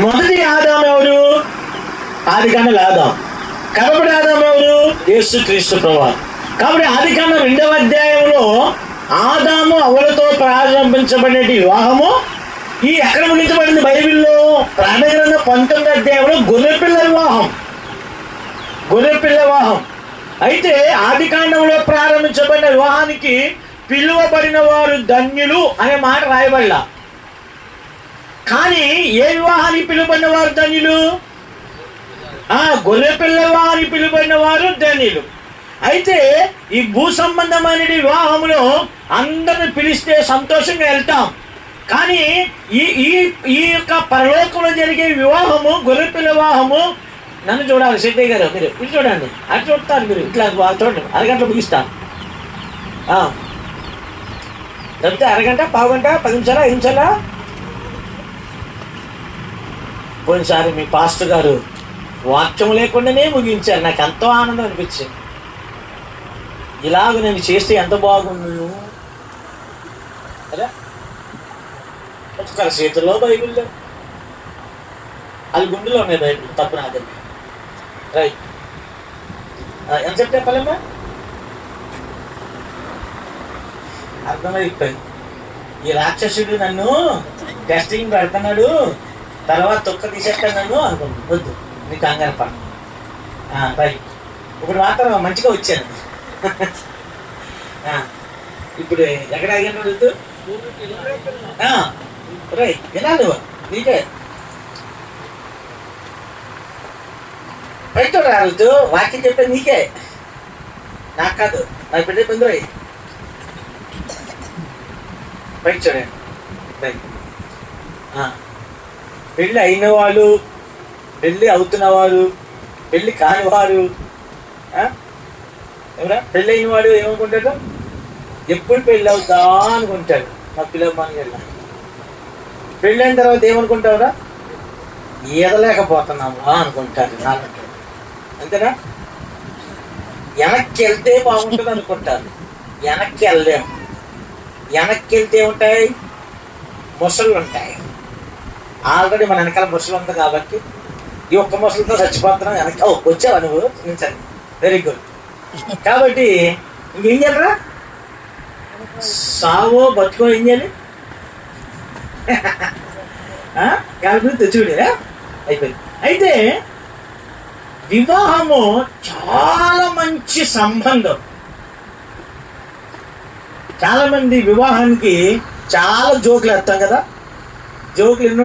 మొదటి ఆదాము ఎవరు? ఆదికాండం ఆదాం. కడపటి ఆదాము ఎవరు? యేసుక్రీస్తు ప్రభువు. కాబట్టి ఆదికాండం 2వ అధ్యాయంలో ఆదాము అవ్వలతో ప్రారంభించబడిన వివాహము ఈ ఎక్కడ ముగించబడింది బైబిల్లో? ప్రకటన గ్రంథం 19వ అధ్యాయంలో గొర్రెపిల్ల వివాహం. గొర్రెపిల్ల వివాహం. అయితే ఆదికాండంలో ప్రారంభించబడిన వివాహానికి పిలువబడిన వారు ధన్యులు అనే మాట రాయబడలా. కానీ ఏ వివాహానికి పిలువబడిన వారు ధన్యులు? గొర్రెపిల్ల వివాహానికి పిలువబడిన వారు ధన్యులు. అయితే ఈ భూ సంబంధమైన వివాహంలో అందరిని పిలిస్తే సంతోషంగా వెళ్తాం. కానీ ఈ యొక్క పరలోకంలో జరిగే వివాహము, గొర్రెపిల్ల వివాహము, నన్ను చూడాలి శెట్టి గారు, మీరు ఇటు చూడండి, అటు చూస్తారు మీరు, ఇట్లా చూడండి. అరగంట ముగిస్తాను. లేకపోతే అరగంట, పావుగంట, 10 నిమిషాలా, 5 నిమిషాలా? పోయినసారి మీ పాస్టర్ గారు వాక్యం లేకుండానే ముగించారు. నాకు ఎంతో ఆనందం అనిపించింది. ఇలాగ నేను చేస్తే ఎంత బాగుండు కదా. ఒకసారి చేతుల్లో బైబిల్, అది గుండెలో ఉన్నాయి బైబిల్, తప్పు నాదండి. రైట్. ఎంత చెప్తే చెప్పాలమ్మా? అర్థమైపోయింది. ఈ రాక్షసుడు నన్ను టెస్టింగ్ పెడుతున్నాడు, తర్వాత తొక్క తీసేస్తాను నన్ను అనుకుంటున్నాను. వద్దు, నీకు కంగారు పడ. రైట్. ఇప్పుడు మాత్రం మంచిగా వచ్చాను. ఇప్పుడు ఎక్కడ అడిగిన వద్దు. రైట్, వినాలి నీకే. రైట్ రాదు, వాక్యం చెప్పేది నీకే, నాకు కాదు. నాకు పెద్ద పొంది రైట్. రైట్ చూడండి. రైట్. పెళ్ళి అయిన వాళ్ళు, పెళ్ళి అవుతున్నవారు, పెళ్ళి కానివారు, ఎవరా పెళ్ళి అయిన వాడు ఏమనుకుంటాడు? ఎప్పుడు పెళ్ళి అవుతా అనుకుంటాడు. మా పిల్లమ్మని వెళ్ళా. పెళ్ళి అయిన తర్వాత ఏమనుకుంటావురా? ఈదలేకపోతున్నాము అనుకుంటారు. నాకంటాడు అంతేనా? వెనక్కి వెళ్తే బాగుంటుంది అనుకుంటారు. వెనక్కి వెళ్ళలేము. వెనక్కి వెళ్తే ఉంటాయి, ముసళ్ళు ఉంటాయి. ఆల్రెడీ మన వెనకాల ముసలు ఉంది కాబట్టి ఈ ఒక్క ముసలితో చచ్చిపోతున్నాం. వెనక్కి వచ్చావా నువ్వు? సరే, వెరీ గుడ్. కాబట్టి ఇంకేం చేయాలరా? సావో బతుకో ఏం చేయాలి? కాబట్టి తెచ్చుడే అయిపోయింది. అయితే వివాహము చాలా మంచి సంబంధం. చాలా మంది వివాహానికి చాలా జోకులు వేస్తాం కదా. జోకులు ఎన్నో